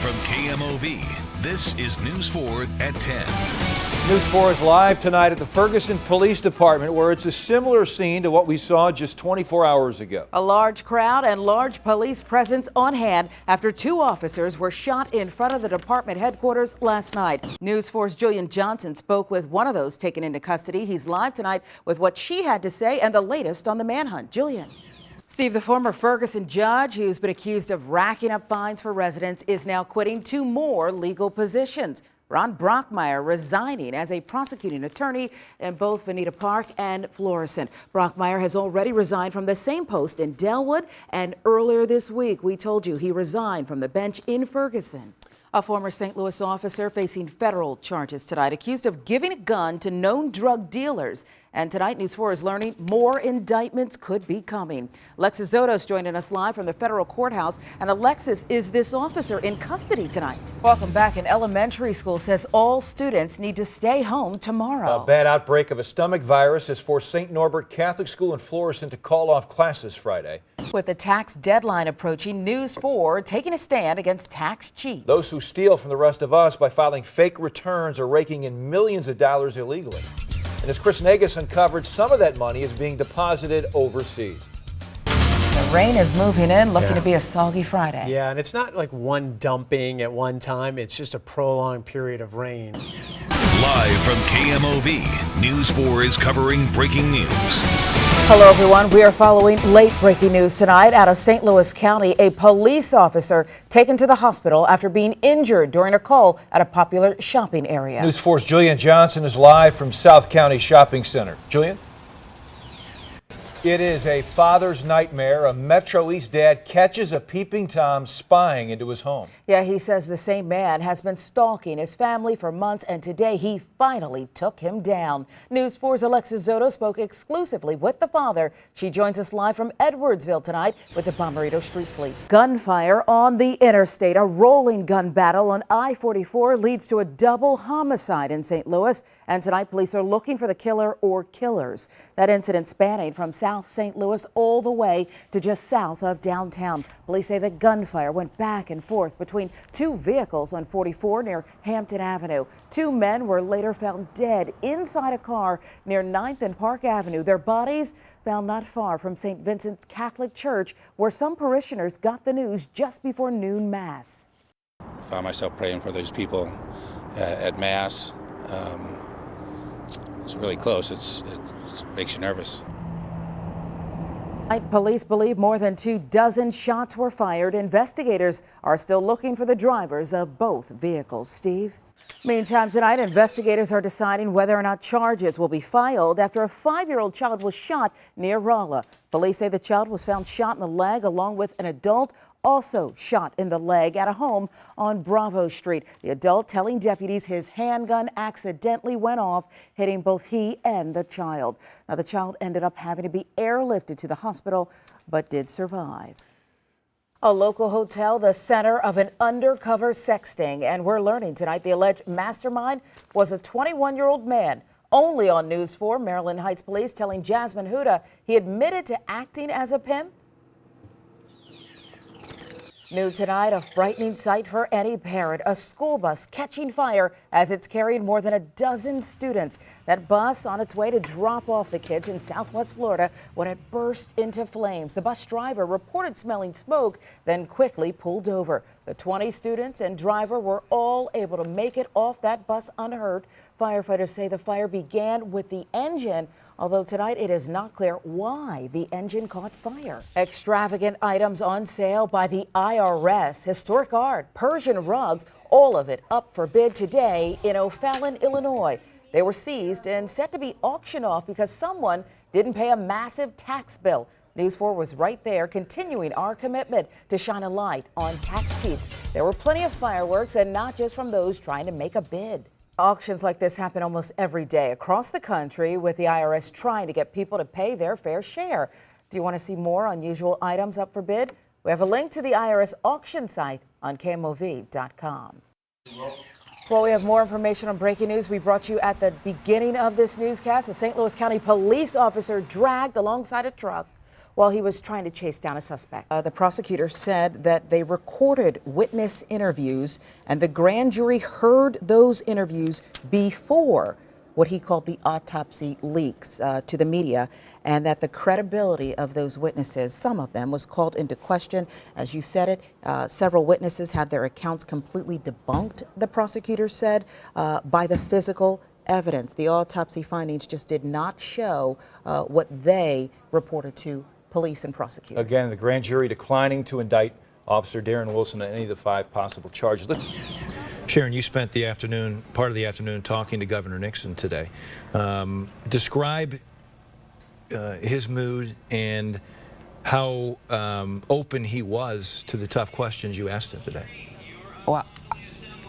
from KMOV, this is News 4 at 10. News 4 is live tonight at the Ferguson Police Department, where it's a similar scene to what we saw just 24 hours ago. A large crowd and large police presence on hand after two officers were shot in front of the department headquarters last night. News 4's Julian Johnson spoke with one of those taken into custody. He's live tonight with what she had to say and the latest on the manhunt. Julian. Steve, the former Ferguson judge who's been accused of racking up fines for residents is now quitting two more legal positions. Ron Brockmeyer resigning as a prosecuting attorney in both Veneta Park and Florissant. Brockmeyer has already resigned from the same post in Delwood, and earlier this week we told you he resigned from the bench in Ferguson. A former St. Louis officer facing federal charges tonight, accused of giving a gun to known drug dealers. And tonight, News 4 is learning more indictments could be coming. Alexis Zotos joining us live from the federal courthouse. And Alexis, is this officer in custody tonight? Welcome back. An elementary school says all students need to stay home tomorrow. A bad outbreak of a stomach virus has forced St. Norbert Catholic School in Florissant to call off classes Friday. With the tax deadline approaching, News 4 taking a stand against tax cheats. Those who steal from the rest of us by filing fake returns are raking in millions of dollars illegally. And as Chris Nagus uncovered, some of that money is being deposited overseas. The rain is moving in, looking to be a soggy Friday. Yeah, and it's not like one dumping at one time. It's just a prolonged period of rain. Live from KMOV, News 4 is covering breaking news. Hello, everyone. We are following late breaking news tonight out of St. Louis County. A police officer taken to the hospital after being injured during a call at a popular shopping area. News 4's Julian Johnson is live from South County Shopping Center. Julian? It is a father's nightmare. A Metro East dad catches a peeping Tom spying into his home. Yeah, he says the same man has been stalking his family for months, and today he finally took him down. News 4's Alexis Zoto spoke exclusively with the father. She joins us live from Edwardsville tonight with the Bommarito Street Fleet. Gunfire on the interstate. A rolling gun battle on I-44 leads to a double homicide in St. Louis. And tonight, police are looking for the killer or killers. That incident spanning from South St. Louis all the way to just south of downtown. Police say the gunfire went back and forth between two vehicles on 44 near Hampton Avenue. Two men were later found dead inside a car near 9th and Park Avenue. Their bodies found not far from St. Vincent's Catholic Church, where some parishioners got the news just before noon Mass. I found myself praying for those people at Mass. It's really close. It makes you nervous. Police believe more than 24 shots were fired. Investigators are still looking for the drivers of both vehicles. Steve? Meantime, tonight, investigators are deciding whether or not charges will be filed after a 5-year-old child was shot near Rolla. Police say the child was found shot in the leg along with an adult also shot in the leg at a home on Bravo Street. The adult telling deputies his handgun accidentally went off, hitting both he and the child. Now, the child ended up having to be airlifted to the hospital, but did survive. A local hotel, the center of an undercover sex sting, and we're learning tonight the alleged mastermind was a 21-year-old man. Only on News 4, Maryland Heights Police telling Jasmine Huda he admitted to acting as a pimp. New tonight, a frightening sight for any parent. A school bus catching fire as it's carrying more than a dozen students. That bus on its way to drop off the kids in Southwest Florida when it burst into flames. The bus driver reported smelling smoke, then quickly pulled over. The 20 students and driver were all able to make it off that bus unhurt. Firefighters say the fire began with the engine, although tonight it is not clear why the engine caught fire. Extravagant items on sale by the IRS. Historic art, Persian rugs, all of it up for bid today in O'Fallon, Illinois. They were seized and set to be auctioned off because someone didn't pay a massive tax bill. News 4 was right there, continuing our commitment to shine a light on tax cheats. There were plenty of fireworks, and not just from those trying to make a bid. Auctions like this happen almost every day across the country, with the IRS trying to get people to pay their fair share. Do you want to see more unusual items up for bid? We have a link to the IRS auction site on KMOV.com. Well, we have more information on breaking news we brought you at the beginning of this newscast. A St. Louis County police officer dragged alongside a truck while he was trying to chase down a suspect. The prosecutor said that they recorded witness interviews and the grand jury heard those interviews before what he called the autopsy leaks to the media, and that the credibility of those witnesses, some of them, was called into question. As you said it, several witnesses had their accounts completely debunked, the prosecutor said, by the physical evidence. The autopsy findings just did not show what they reported to police and prosecutors. Again, the grand jury declining to indict Officer Darren Wilson on any of the 5 possible charges. Sharon, you spent the afternoon, part of the afternoon, talking to Governor Nixon today. Describe his mood and how open he was to the tough questions you asked him today. Well,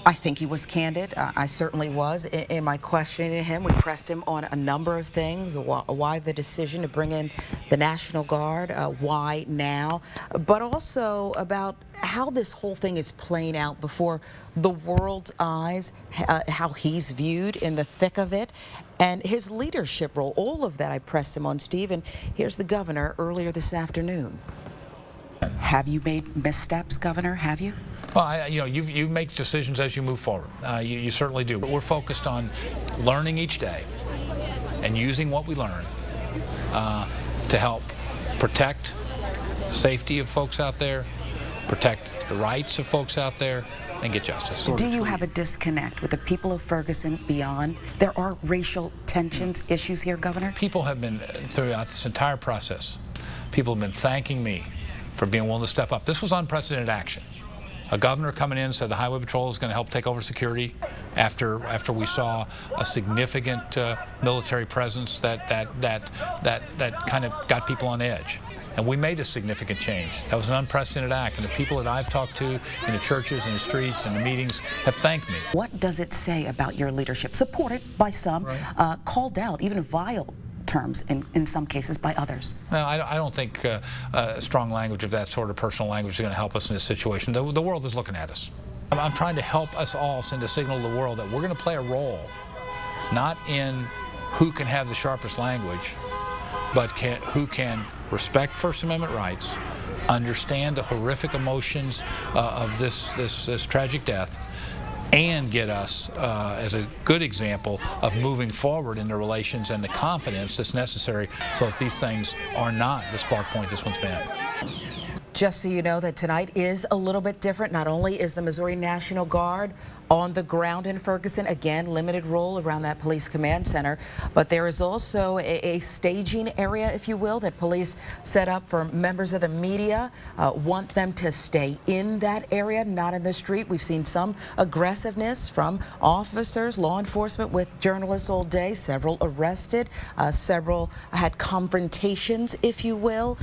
I think he was candid. I certainly was. In my questioning to him, we pressed him on a number of things. Why the decision to bring in the National Guard, why now, but also about how this whole thing is playing out before the world's eyes, how he's viewed in the thick of it, and his leadership role. All of that I pressed him on, Steve, and here's the governor earlier this afternoon. Have you made missteps, Governor? Have you? Well, you make decisions as you move forward. You certainly do. But we're focused on learning each day and using what we learn to help protect the safety of folks out there, protect the rights of folks out there, and get justice. Do you have a disconnect with the people of Ferguson beyond? There are racial tensions, issues here, Governor? People have been, throughout this entire process, people have been thanking me for being willing to step up. This was unprecedented action. A governor coming in said the Highway Patrol is going to help take over security after we saw a significant military presence that kind of got people on edge. And we made a significant change. That was an unprecedented act, and the people that I've talked to in the churches and the streets and the meetings have thanked me. What does it say about your leadership, supported by some, right, called out, even in vile terms in some cases by others? Well, I don't think strong language of that sort of personal language is going to help us in this situation. The world is looking at us. I'm trying to help us all send a signal to the world that we're going to play a role, not in who can have the sharpest language, but who can respect First Amendment rights, understand the horrific emotions of this tragic death, and get us as a good example of moving forward in the relations and the confidence that's necessary so that these things are not the spark point this one's been. Just so you know that tonight is a little bit different. Not only is the Missouri National Guard on the ground in Ferguson, again, limited role around that police command center, but there is also a staging area, if you will, that police set up for members of the media, want them to stay in that area, not in the street. We've seen some aggressiveness from officers, law enforcement with journalists all day, several arrested, several had confrontations, if you will.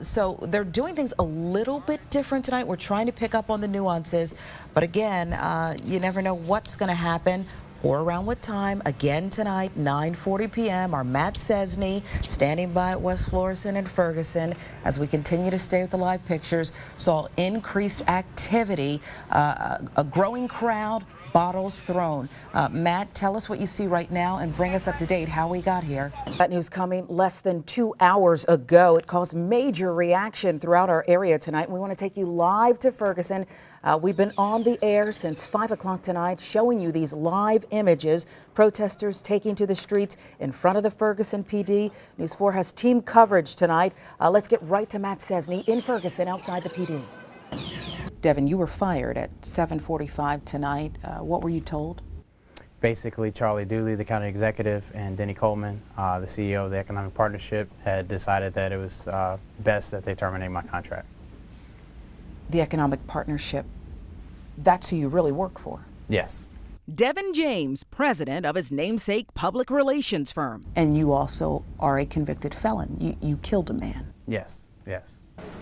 So they're doing things a little bit different tonight. We're trying to pick up on the nuances, but again, you never know what's going to happen or around what time. Again tonight, 9:40 p.m., our Matt Cesney standing by at West Florissant and Ferguson as we continue to stay with the live pictures, saw increased activity, a growing crowd, bottles thrown. Matt, tell us what you see right now and bring us up to date how we got here. That news coming less than 2 hours ago. It caused major reaction throughout our area tonight. We want to take you live to Ferguson. We've been on the air since 5 o'clock tonight, showing you these live images. Protesters taking to the streets in front of the Ferguson PD. News 4 has team coverage tonight. Let's get right to Matt Cesney in Ferguson outside the PD. Devin, you were fired at 7:45 tonight. What were you told? Basically, Charlie Dooley, the county executive, and Denny Coleman, the CEO of the Economic Partnership, had decided that it was best that they terminate my contract. The Economic Partnership, that's who you really work for? Yes. Devin James, president of his namesake public relations firm. And you also are a convicted felon. You killed a man. Yes, yes.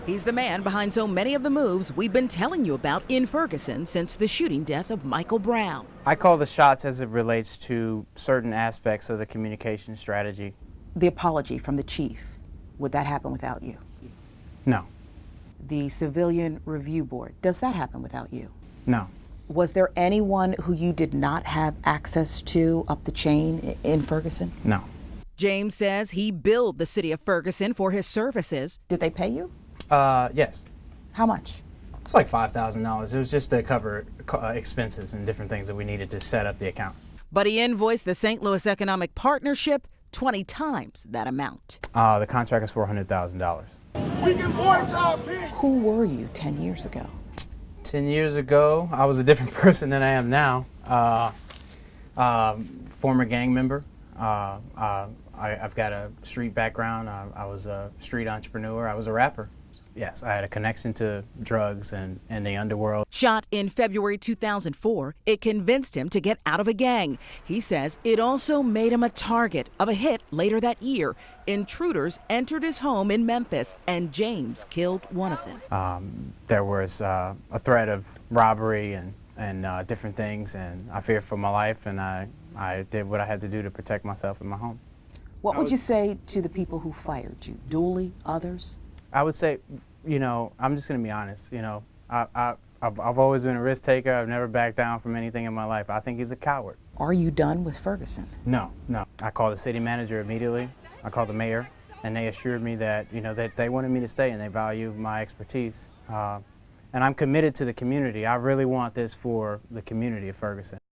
He's the man behind so many of the moves we've been telling you about in Ferguson since the shooting death of Michael Brown. I call the shots as it relates to certain aspects of the communication strategy. The apology from the chief, would that happen without you? No. The Civilian Review Board, does that happen without you? No. Was there anyone who you did not have access to up the chain in Ferguson? No. James says he billed the city of Ferguson for his services. Did they pay you? Yes. How much? It's like $5,000. It was just to cover expenses and different things that we needed to set up the account. But he invoiced the St. Louis Economic Partnership 20 times that amount. The contract is $400,000. We can voice our opinion. Who were you 10 years ago? 10 years ago, I was a different person than I am now. Former gang member. I've got a street background. I was a street entrepreneur. I was a rapper. Yes, I had a connection to drugs and the underworld. Shot in February 2004, it convinced him to get out of a gang. He says it also made him a target of a hit later that year. Intruders entered his home in Memphis, and James killed one of them. There was a threat of robbery and different things, and I feared for my life, and I did what I had to do to protect myself and my home. What would you say to the people who fired you? Dooley, others? I would say, you know, I'm just going to be honest. You know, I've always been a risk taker. I've never backed down from anything in my life. I think he's a coward. Are you done with Ferguson? No. I called the city manager immediately. I called the mayor, and they assured me that, you know, that they wanted me to stay and they value my expertise. And I'm committed to the community. I really want this for the community of Ferguson.